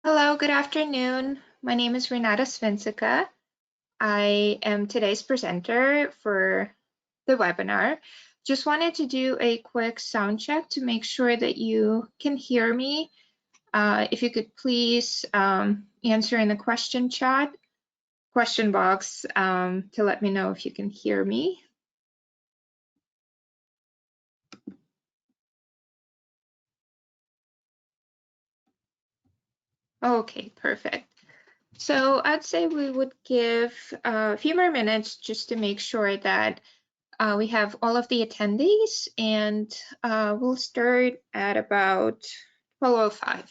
Hello, good afternoon. My name is Renata Svincica. I am today's presenter for the webinar. Just wanted to do a quick sound check to make sure that you can hear me. If you could please answer in the question box to let me know if you can hear me. Okay, perfect. So I'd say we would give a few more minutes just to make sure that we have all of the attendees, and we'll start at about 12:05.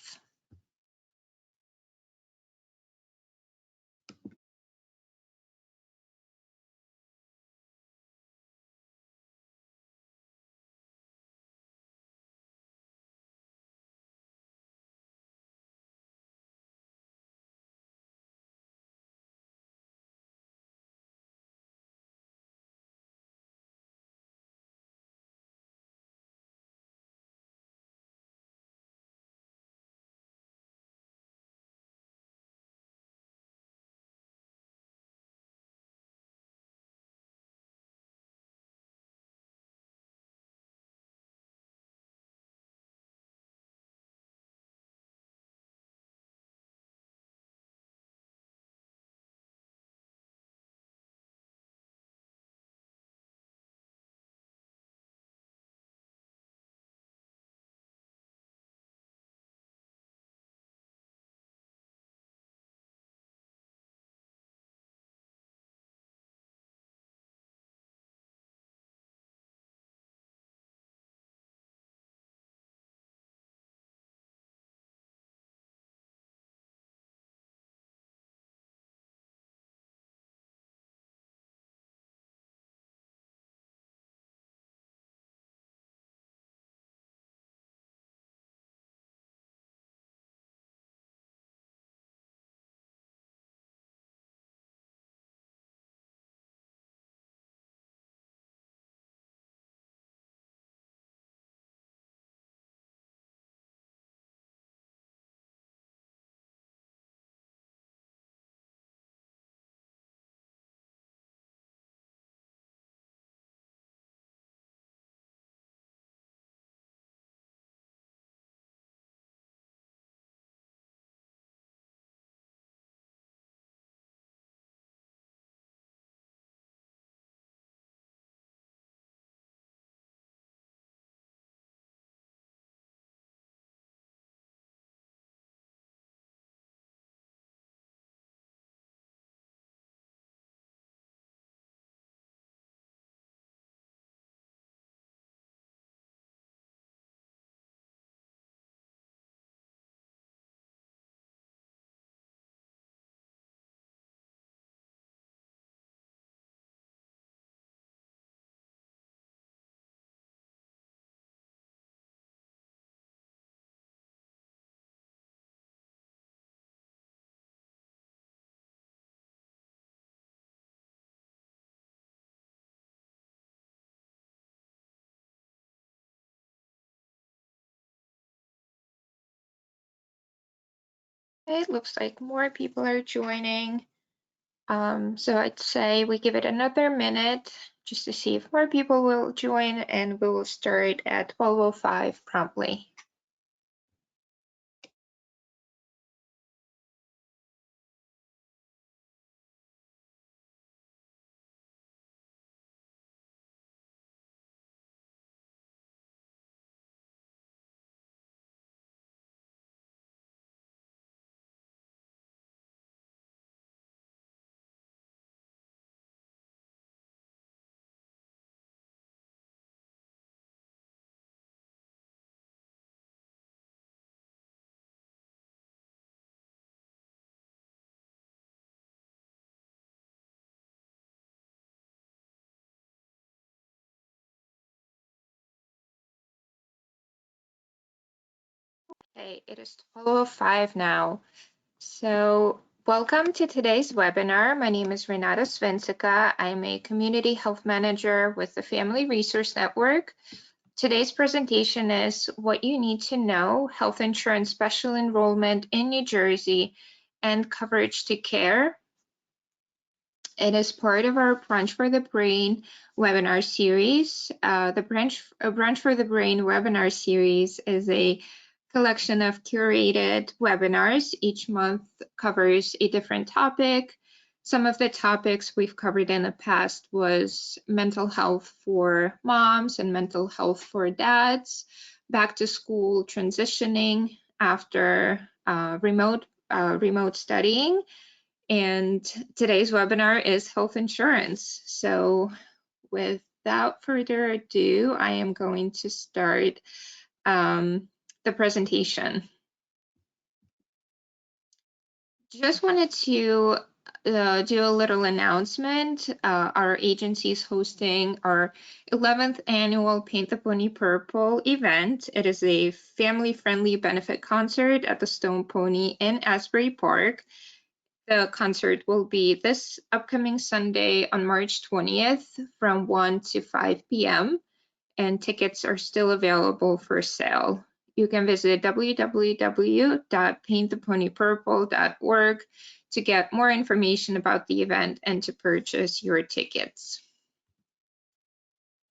It looks like more people are joining. So I'd say we give it another minute just to see if more people will join, and we will start at 12:05 promptly. Okay, it is 12:05 now. So welcome to today's webinar. My name is Renata Svincica. I'm a community health manager with the Family Resource Network. Today's presentation is what you need to know, health insurance special enrollment in New Jersey and coverage to care. It is part of our Brunch for the Brain webinar series. The Brunch for the Brain webinar series is a collection of curated webinars. Each month covers a different topic. Some of the topics we've covered in the past was mental health for moms and mental health for dads, back to school transitioning after remote studying. And today's webinar is health insurance. So without further ado, I am going to start the presentation. Just wanted to do a little announcement. Our agency is hosting our 11th annual Paint the Pony Purple event. It is a family-friendly benefit concert at the Stone Pony in Asbury Park. The concert will be this upcoming Sunday on March 20th from 1 to 5 p.m. and tickets are still available for sale. You can visit www.painttheponypurple.org to get more information about the event and to purchase your tickets.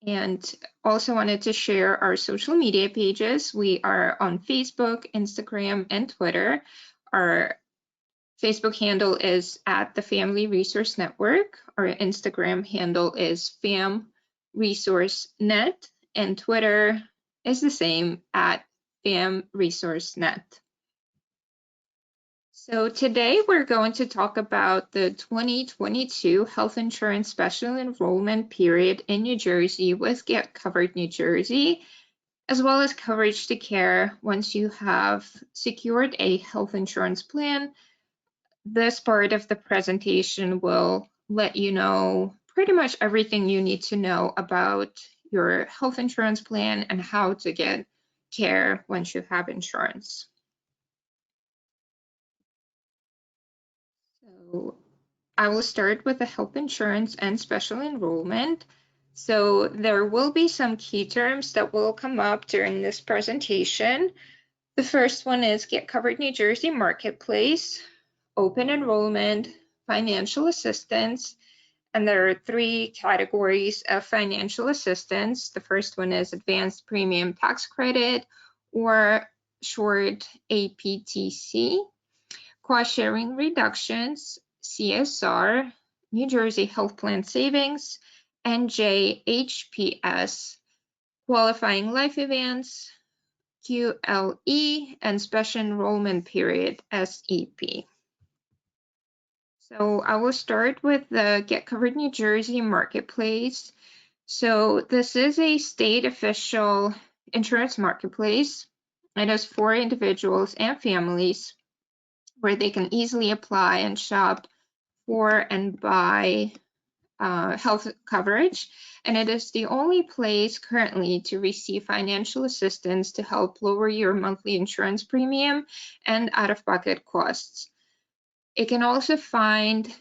And also wanted to share our social media pages. We are on Facebook, Instagram, and Twitter. Our Facebook handle is at the Family Resource Network. Our Instagram handle is FamResourceNet, and Twitter is the same at FamResourceNet. So today we're going to talk about the 2022 health insurance special enrollment period in New Jersey with Get Covered New Jersey, as well as coverage to care once you have secured a health insurance plan. This part of the presentation will let you know pretty much everything you need to know about your health insurance plan and how to get care once you have insurance. So I will start with the health insurance and special enrollment. So there will be some key terms that will come up during this presentation. The first one is Get Covered New Jersey Marketplace, Open Enrollment, financial assistance, and there are three categories of financial assistance. The first one is Advanced Premium Tax Credit, or short APTC, cost sharing reductions, CSR, New Jersey Health Plan Savings, NJHPS, qualifying life events, QLE, and special enrollment period, SEP. So I will start with the Get Covered New Jersey Marketplace. So this is a state official insurance marketplace. It is for individuals and families where they can easily apply and shop for and buy health coverage. And it is the only place currently to receive financial assistance to help lower your monthly insurance premium and out-of-pocket costs. It can also find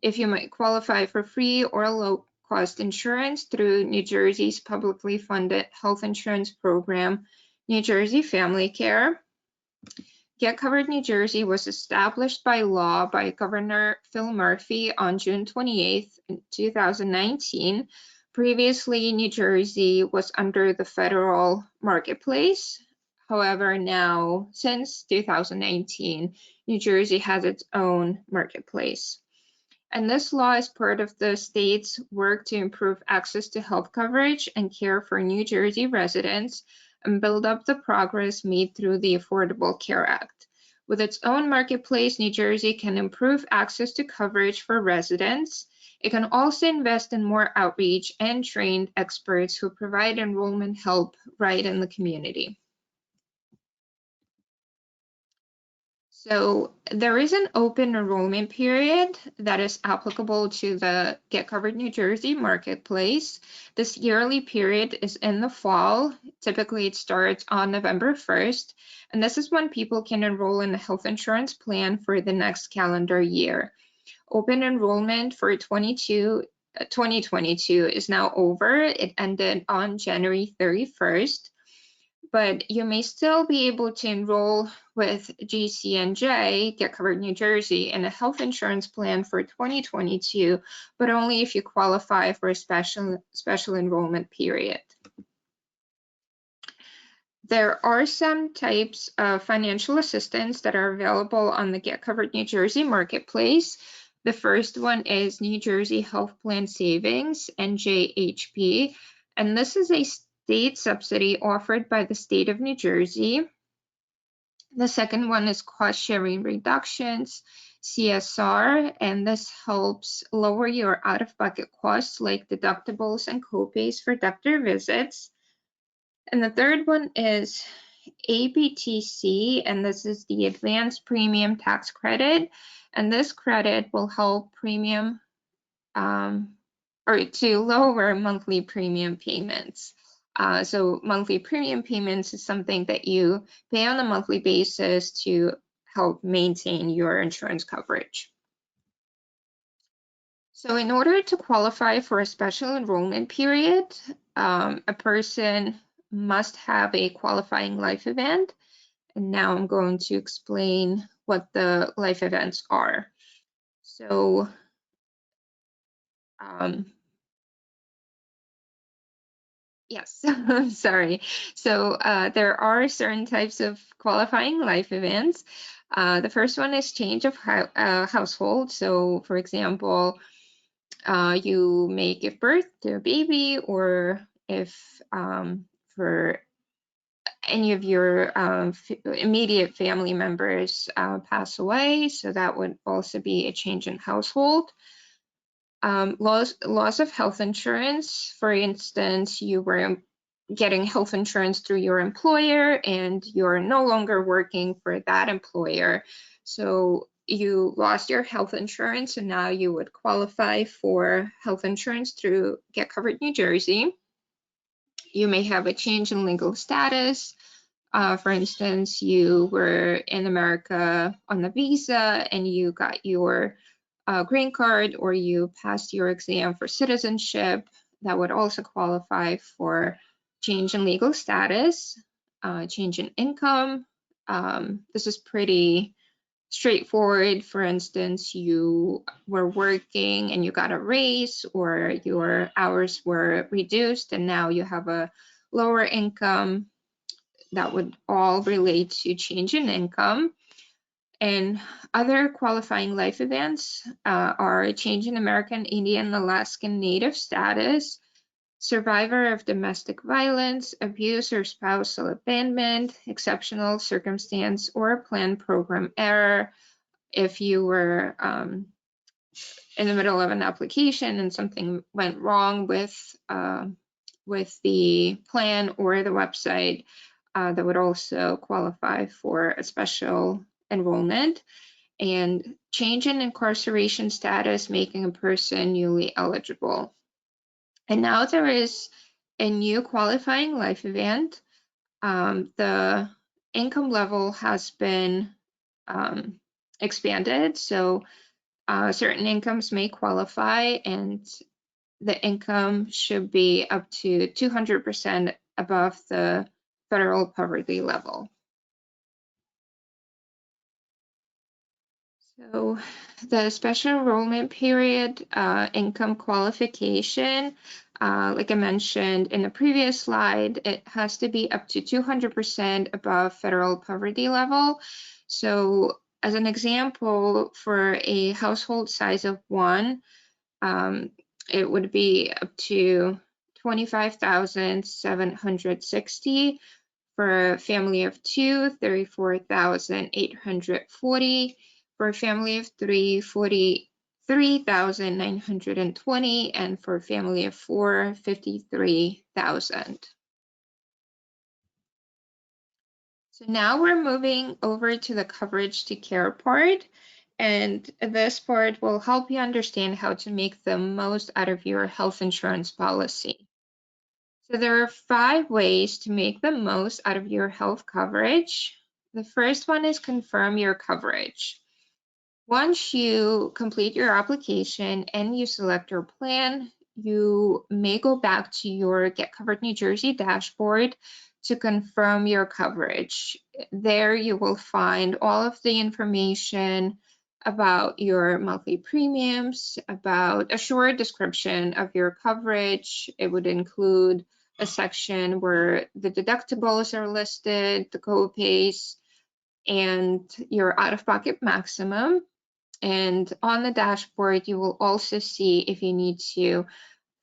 if you might qualify for free or low-cost insurance through New Jersey's publicly funded health insurance program, New Jersey Family Care. Get Covered New Jersey was established by law by Governor Phil Murphy on June 28, 2019. Previously, New Jersey was under the federal marketplace. However, now, since 2019, New Jersey has its own marketplace. And this law is part of the state's work to improve access to health coverage and care for New Jersey residents and build up the progress made through the Affordable Care Act. With its own marketplace, New Jersey can improve access to coverage for residents. It can also invest in more outreach and trained experts who provide enrollment help right in the community. So there is an open enrollment period that is applicable to the Get Covered New Jersey marketplace. This yearly period is in the fall. Typically, it starts on November 1st, and this is when people can enroll in a health insurance plan for the next calendar year. Open enrollment for 22 2022 is now over. It ended on January 31st, but you may still be able to enroll with GCNJ, Get Covered New Jersey, in a health insurance plan for 2022, but only if you qualify for a special enrollment period. There are some types of financial assistance that are available on the Get Covered New Jersey marketplace. The first one is New Jersey Health Plan Savings, NJHP, and this is a state subsidy offered by the state of New Jersey. The second one is Cost Sharing Reductions, CSR, and this helps lower your out-of-pocket costs like deductibles and copays for doctor visits. And the third one is APTC, and this is the Advanced Premium Tax Credit. And this credit will help premium or to lower monthly premium payments. So monthly premium payments is something that you pay on a monthly basis to help maintain your insurance coverage. So in order to qualify for a special enrollment period, a person must have a qualifying life event. And now I'm going to explain what the life events are. So yes, sorry. So there are certain types of qualifying life events. The first one is change of household. So for example, you may give birth to a baby, or if for any of your immediate family members pass away, so that would also be a change in household. Loss of health insurance. For instance, you were getting health insurance through your employer and you're no longer working for that employer. So you lost your health insurance and now you would qualify for health insurance through Get Covered New Jersey. You may have a change in legal status. For instance, you were in America on a visa and you got your green card, or you passed your exam for citizenship. That would also qualify for change in legal status, change in income. This is pretty straightforward. For instance, you were working and you got a raise, or your hours were reduced and now you have a lower income. That would all relate to change in income. And other qualifying life events are change in American Indian Alaskan Native status, survivor of domestic violence, abuse or spousal abandonment, exceptional circumstance, or planned program error. If you were in the middle of an application and something went wrong with the plan or the website, that would also qualify for a special enrollment. And change in incarceration status, making a person newly eligible. And now there is a new qualifying life event. The income level has been expanded, so certain incomes may qualify, and the income should be up to 200% above the federal poverty level. So the special enrollment period income qualification, like I mentioned in the previous slide, it has to be up to 200% above federal poverty level. So as an example, for a household size of 1, it would be up to $25,760. For a family of 2, $34,840. For a family of 3, $43,920, and for a family of 4, $53,000. So now we're moving over to the coverage to care part, and this part will help you understand how to make the most out of your health insurance policy. So there are 5 ways to make the most out of your health coverage. The first one is confirm your coverage. Once you complete your application and you select your plan, you may go back to your Get Covered New Jersey dashboard to confirm your coverage. There you will find all of the information about your monthly premiums, about a short description of your coverage. It would include a section where the deductibles are listed, the co-pays, and your out-of-pocket maximum. And on the dashboard, you will also see if you need to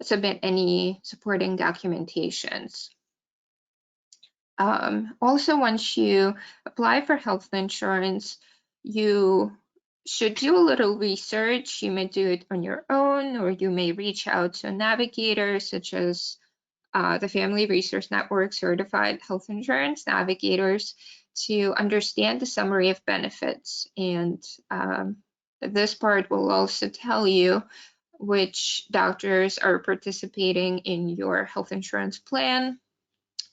submit any supporting documentations. Also, once you apply for health insurance, you should do a little research. You may do it on your own, or you may reach out to a navigator such as the Family Resource Network certified health insurance navigators to understand the summary of benefits. And this part will also tell you which doctors are participating in your health insurance plan,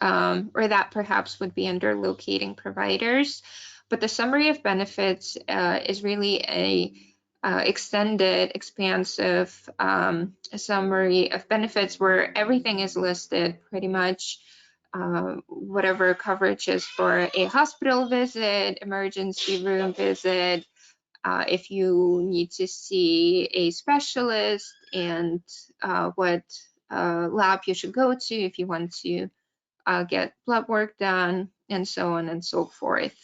or that perhaps would be under locating providers. But the summary of benefits is really a extended, expansive summary of benefits where everything is listed pretty much. Whatever coverage is for a hospital visit, emergency room visit, if you need to see a specialist, and what lab you should go to if you want to get blood work done, and so on and so forth.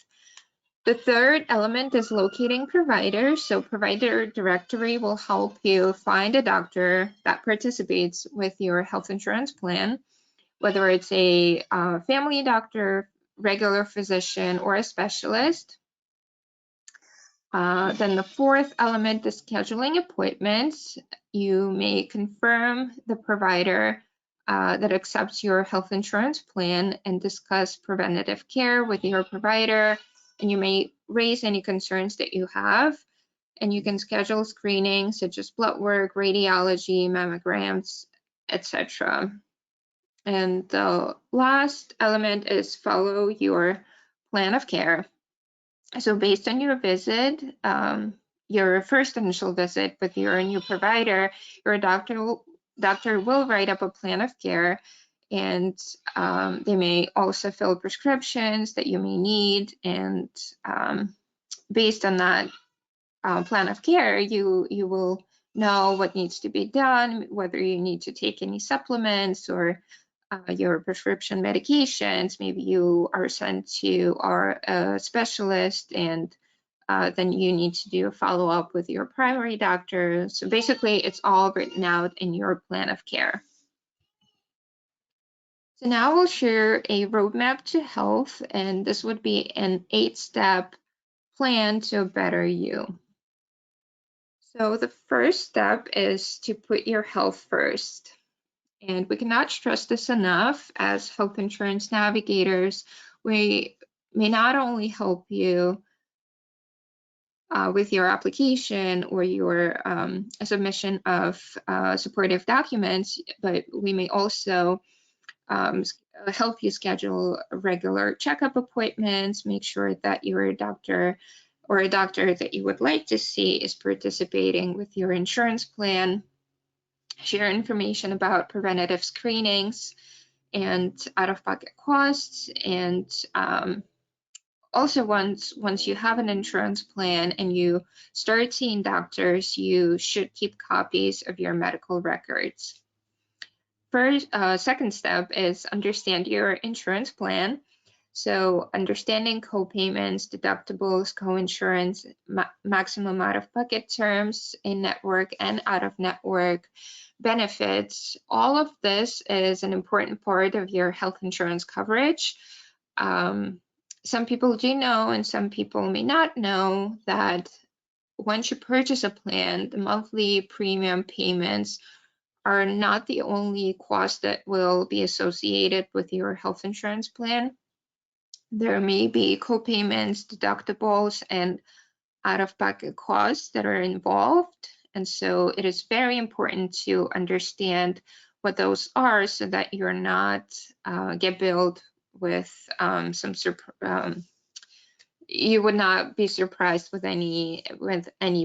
The third element is locating providers. So provider directory will help you find a doctor that participates with your health insurance plan, whether it's a family doctor, regular physician, or a specialist. Then the fourth element is scheduling appointments. You may confirm the provider that accepts your health insurance plan and discuss preventative care with your provider. And you may raise any concerns that you have. And you can schedule screenings such as blood work, radiology, mammograms, etc. And the last element is follow your plan of care. So based on your visit, your first initial visit with your new provider, your doctor will write up a plan of care, and they may also fill prescriptions that you may need. And based on that plan of care, you will know what needs to be done, whether you need to take any supplements or your prescription medications. Maybe you are sent to our specialist, and then you need to do a follow-up with your primary doctor. So basically, it's all written out in your plan of care. So now we'll share a roadmap to health, and this would be an 8-step plan to a better you. So the first step is to put your health first. And we cannot stress this enough. As health insurance navigators, we may not only help you with your application or your submission of supportive documents, but we may also help you schedule regular checkup appointments, make sure that your doctor or a doctor that you would like to see is participating with your insurance plan, share information about preventative screenings and out-of-pocket costs. And also, once you have an insurance plan and you start seeing doctors, you should keep copies of your medical records. Second step is understand your insurance plan. So understanding co-payments, deductibles, co-insurance, maximum out-of-pocket terms, in-network and out-of-network benefits. All of this is an important part of your health insurance coverage. Some people do know, and some people may not know, that once you purchase a plan, the monthly premium payments are not the only cost that will be associated with your health insurance plan. There may be co-payments, deductibles, and out-of-pocket costs that are involved. And so it is very important to understand what those are so that you're not get billed with some you would not be surprised with any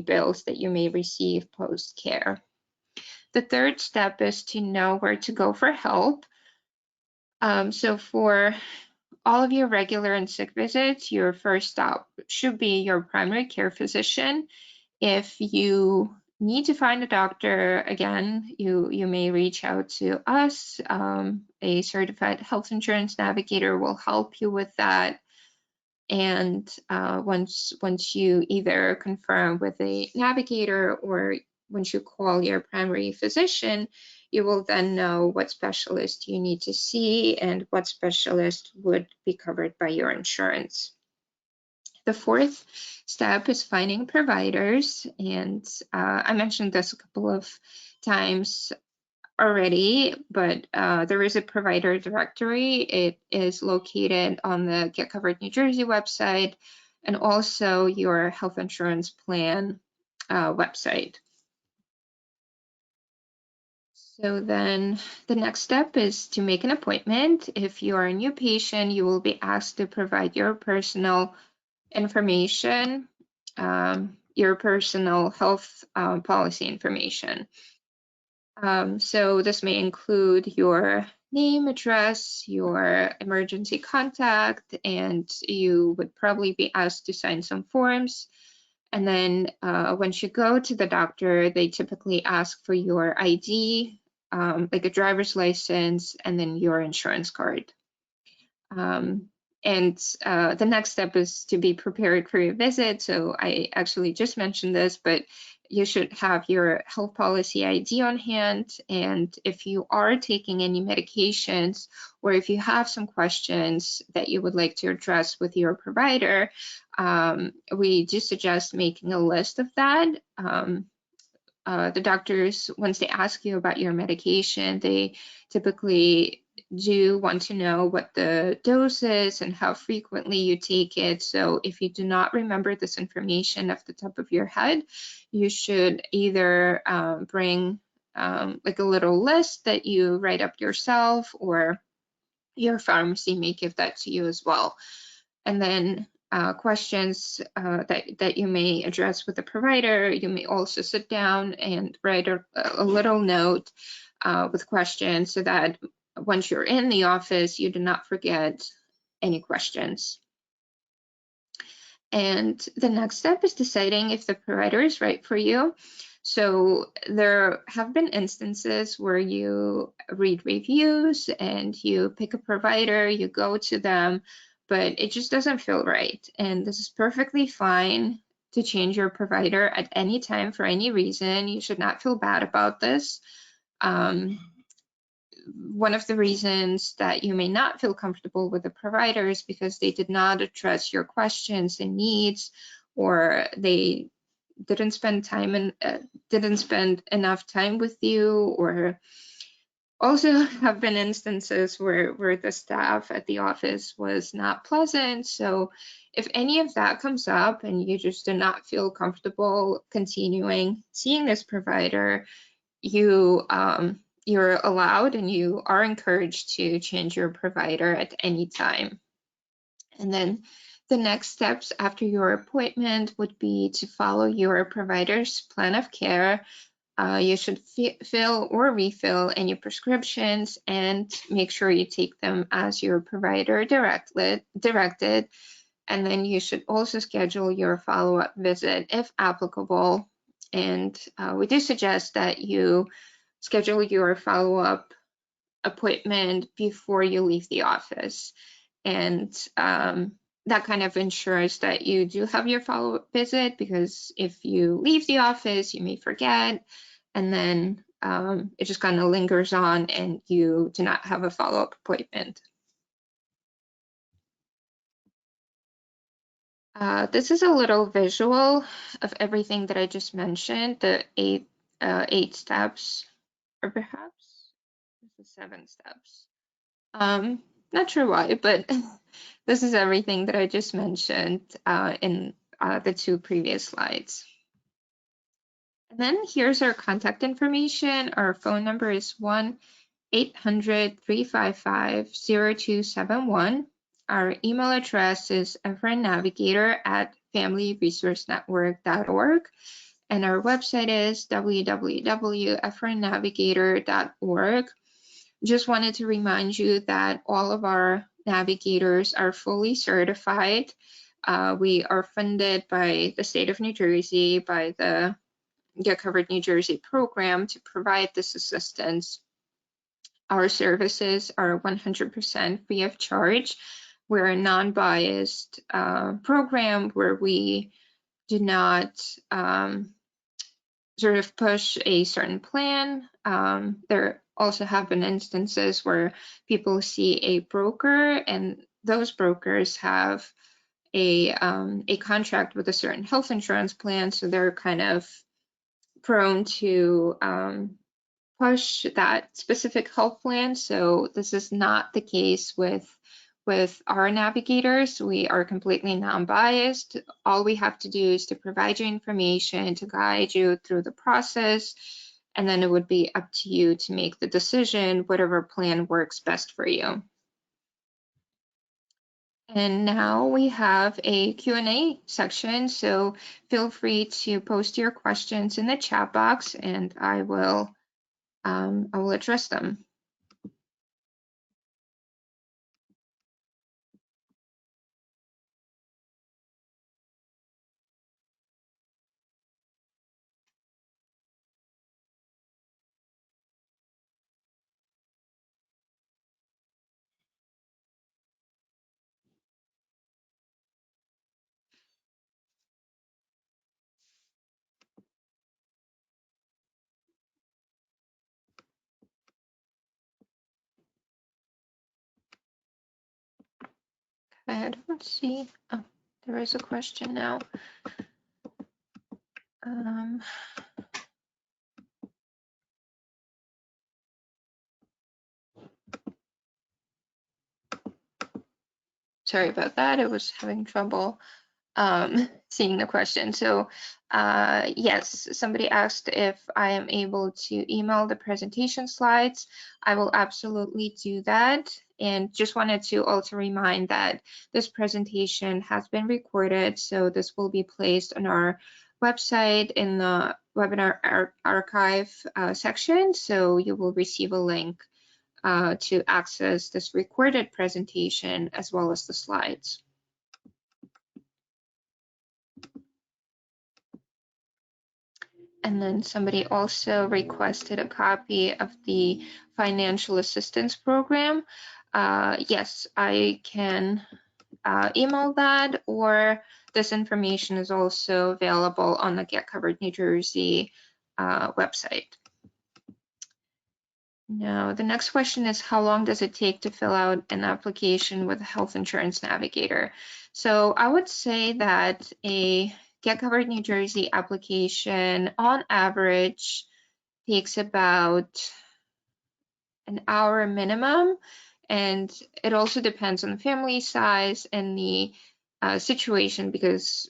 bills that you may receive post-care. The third step is to know where to go for help. So for all of your regular and sick visits, your first stop should be your primary care physician. If you need to find a doctor, again, you may reach out to us. A certified health insurance navigator will help you with that. And once you either confirm with a navigator or once you call your primary physician, you will then know what specialist you need to see and what specialist would be covered by your insurance. The fourth step is finding providers, and I mentioned this a couple of times already, but there is a provider directory. It is located on the Get Covered New Jersey website and also your health insurance plan website. So then the next step is to make an appointment. If you are a new patient, you will be asked to provide your personal information, your personal health policy information. So this may include your name, address, your emergency contact, and you would probably be asked to sign some forms. And then once you go to the doctor, they typically ask for your ID, like a driver's license, and then your insurance card. And the next step is to be prepared for your visit. So I actually just mentioned this, but you should have your health policy ID on hand. And if you are taking any medications, or if you have some questions that you would like to address with your provider, we do suggest making a list of that. The doctors, once they ask you about your medication, they typically do want to know what the dose is and how frequently you take it. So if you do not remember this information off the top of your head, you should either bring like a little list that you write up yourself, or your pharmacy may give that to you as well. And then questions that you may address with the provider, you may also sit down and write a little note with questions so that once you're in the office, you do not forget any questions. And the next step is deciding if the provider is right for you. So there have been instances where you read reviews and you pick a provider, you go to them, but it just doesn't feel right. And this is perfectly fine to change your provider at any time for any reason. You should not feel bad about this. One of the reasons that you may not feel comfortable with the provider is because they did not address your questions and needs, or they didn't spend enough time with you, or also have been instances where the staff at the office was not pleasant. So if any of that comes up and you just do not feel comfortable continuing seeing this provider, you're allowed and you are encouraged to change your provider at any time. And then the next steps after your appointment would be to follow your provider's plan of care. You should fill or refill any prescriptions and make sure you take them as your provider directed. And then you should also schedule your follow-up visit if applicable. And we do suggest that you schedule your follow-up appointment before you leave the office. And that kind of ensures that you do have your follow-up visit, because if you leave the office, you may forget, and then it just kind of lingers on and you do not have a follow-up appointment. This is a little visual of everything that I just mentioned, the eight steps, or perhaps this is 7 steps. Not sure why, but this is everything that I just mentioned in the 2 previous slides. And then here's our contact information. Our phone number is 1-800-355-0271. our email address is efrennavigator@familyresourcenetwork.org, and our website is www.efrennavigator.org. Just wanted to remind you that all of our navigators are fully certified. We are funded by the state of New Jersey, by the Get Covered New Jersey program to provide this assistance. Our services are 100% free of charge. We're a non-biased program where we do not sort of push a certain plan. There also have been instances where people see a broker and those brokers have a contract with a certain health insurance plan, so they're kind of prone to push that specific health plan. So this is not the case with our navigators. We are completely non-biased. All we have to do is to provide you information to guide you through the process, and then it would be up to you to make the decision, whatever plan works best for you. And now we have a Q&A section, so feel free to post your questions in the chat box and I will address them. I don't see, oh, there is a question now. Sorry about that, I was having trouble seeing the question. So yes, somebody asked if I am able to email the presentation slides. I will absolutely do that. And just wanted to also remind that this presentation has been recorded, so this will be placed on our website in the webinar archive section. So you will receive a link to access this recorded presentation as well as the slides. And then somebody also requested a copy of the financial assistance program. Yes, I can email that, or this information is also available on the Get Covered New Jersey website. Now, the next question is, how long does it take to fill out an application with a health insurance navigator? So I would say that a Get Covered New Jersey application on average takes about an hour minimum, and it also depends on the family size and the situation, because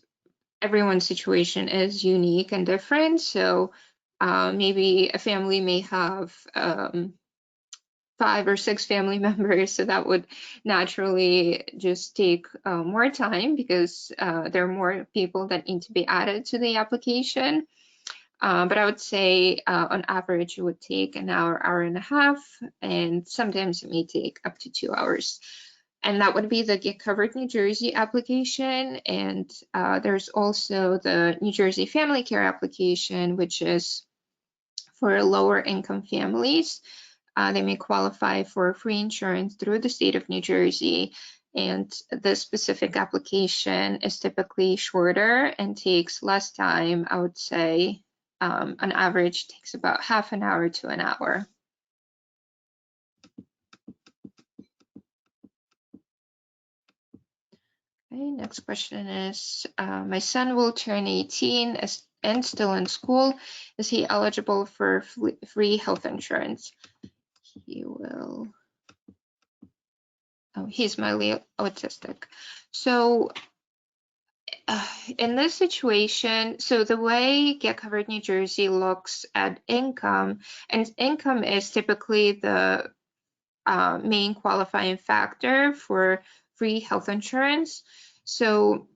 everyone's situation is unique and different. So maybe a family may have 5 or 6 family members, so that would naturally just take more time, because there are more people that need to be added to the application. But I would say on average it would take an hour, hour and a half, and sometimes it may take up to 2 hours. And that would be the Get Covered New Jersey application. And there's also the New Jersey Family Care application, which is for lower income families. They may qualify for free insurance through the state of New Jersey. And the specific application is typically shorter and takes less time. I would say on average takes about half an hour to an hour. Okay, next question is, my son will turn 18 and still in school. Is he eligible for free health insurance? He will. Oh, he's mildly autistic. So in this situation, so the way Get Covered New Jersey looks at income, and income is typically the main qualifying factor for free health insurance. So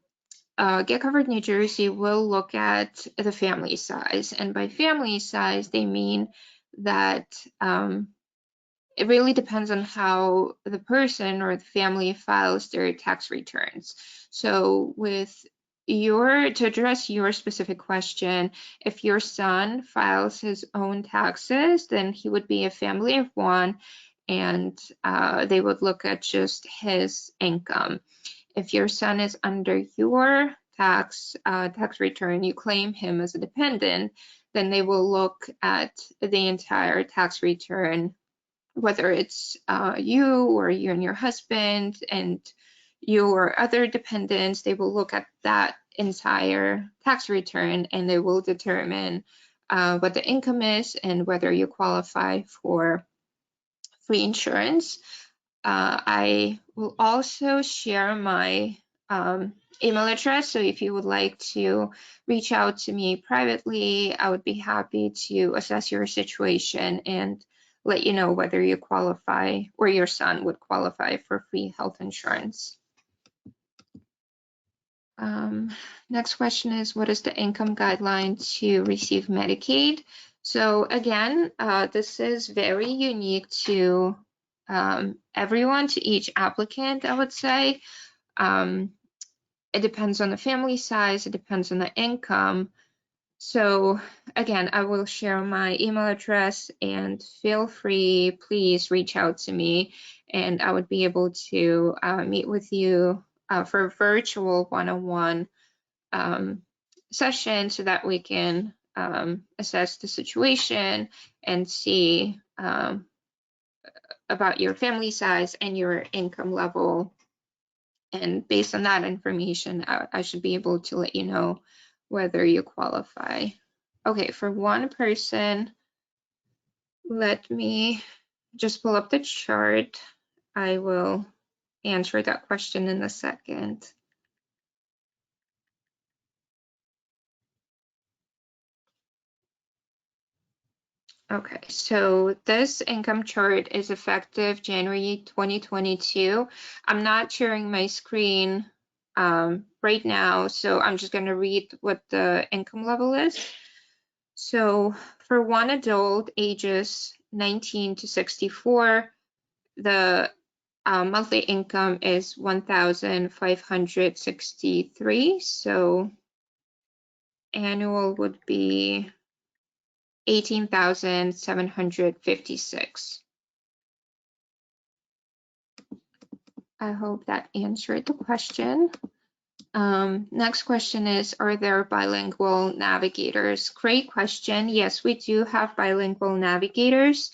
Get Covered New Jersey will look at the family size, and by family size, they mean that it really depends on how the person or the family files their tax returns. So to address your specific question, if your son files his own taxes, then he would be a family of one, and they would look at just his income. If your son is under your tax return, you claim him as a dependent, then they will look at the entire tax return, whether it's you or you and your husband and your other dependents. They will look at that entire tax return, and they will determine what the income is and whether you qualify for free insurance. I will also share my email address, so if you would like to reach out to me privately, I would be happy to assess your situation and let you know whether you qualify or your son would qualify for free health insurance. Next question is, what is the income guideline to receive Medicaid? So again, this is very unique to everyone, to each applicant, I would say. It depends on the family size, it depends on the income. So again, I will share my email address, and feel free, please reach out to me, and I would be able to meet with you for a virtual one-on-one session so that we can assess the situation and see about your family size and your income level. And based on that information, I should be able to let you know whether you qualify. Okay, for one person, let me just pull up the chart. I will answer that question in a second. Okay, so this income chart is effective January 2022. I'm not sharing my screen right now, so I'm just going to read what the income level is. So for one adult ages 19 to 64, the monthly income is 1,563. So annual would be 18,756. I hope that answered the question. Next question is, are there bilingual navigators? Great question. Yes, we do have bilingual navigators.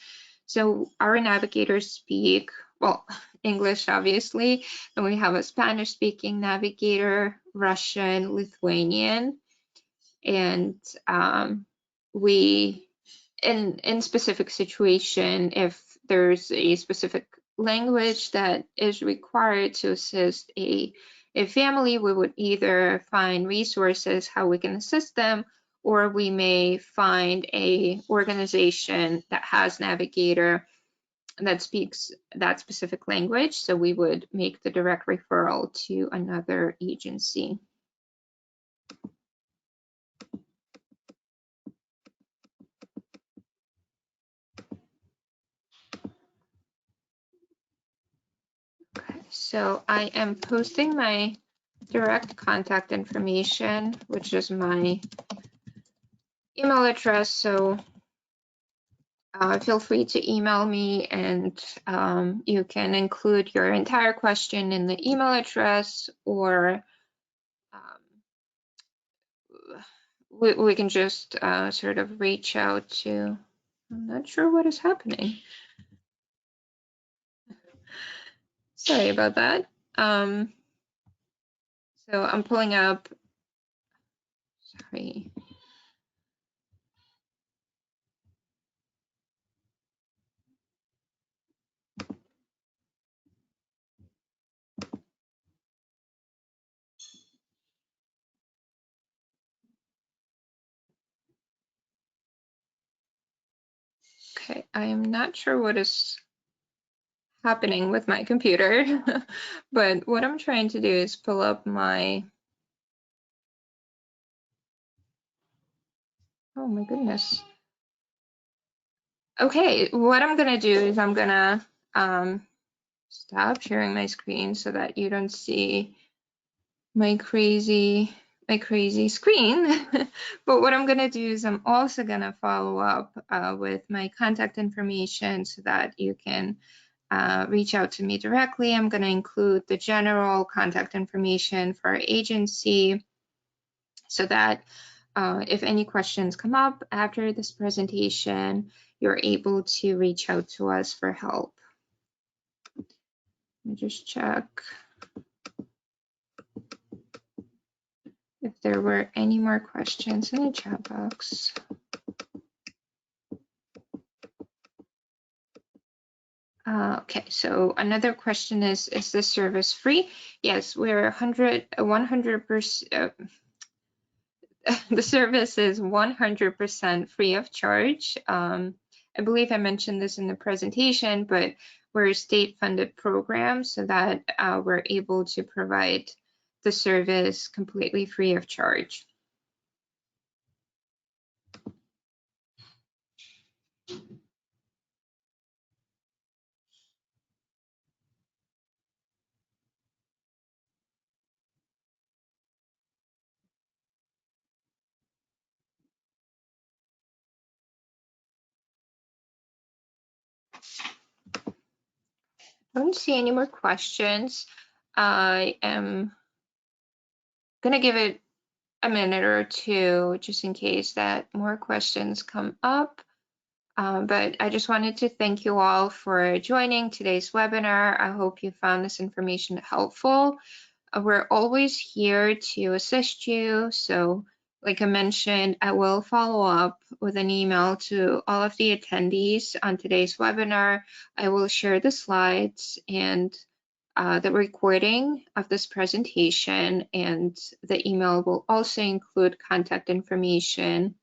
So our navigators speak, well, English, obviously, and we have a Spanish-speaking navigator, Russian, Lithuanian, and we, in specific situation, if there's a specific language that is required to assist a family, we would either find resources how we can assist them, or we may find a organization that has navigator that speaks that specific language, so we would make the direct referral to another agency. Okay, so I am posting my direct contact information, which is my email address, so feel free to email me, and you can include your entire question in the email address, or we can just sort of reach out to, I'm not sure what is happening. Sorry about that. So I'm pulling up, sorry. Okay, I am not sure what is happening with my computer. But what I'm trying to do is pull up my, oh my goodness. Okay, what I'm gonna do is I'm gonna stop sharing my screen so that you don't see my crazy screen. But what I'm gonna do is I'm also gonna follow up with my contact information so that you can reach out to me directly. I'm gonna include the general contact information for our agency so that if any questions come up after this presentation, you're able to reach out to us for help. Let me just check if there were any more questions in the chat box. Okay, so another question is the service free? Yes, we're 100%. The service is 100% free of charge. I believe I mentioned this in the presentation, but we're a state-funded program so that we're able to provide the service completely free of charge. I don't see any more questions. I am going to give it a minute or two just in case that more questions come up. But I just wanted to thank you all for joining today's webinar. I hope you found this information helpful. We're always here to assist you. So like I mentioned, I will follow up with an email to all of the attendees on today's webinar. I will share the slides and the recording of this presentation, and the email will also include contact information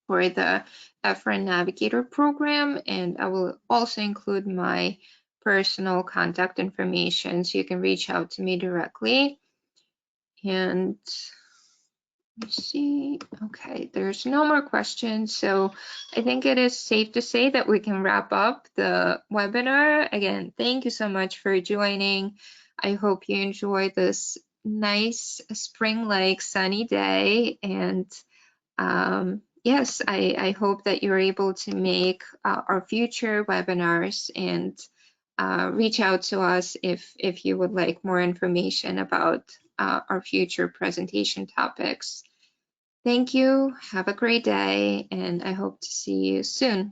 for the FRN Navigator program, and I will also include my personal contact information so you can reach out to me directly. And let's see, okay, there's no more questions, so I think it is safe to say that we can wrap up the webinar. Again, thank you so much for joining. I hope you enjoy this nice spring-like sunny day, and yes, I hope that you're able to make our future webinars and reach out to us if you would like more information about our future presentation topics. Thank you. Have a great day, and I hope to see you soon.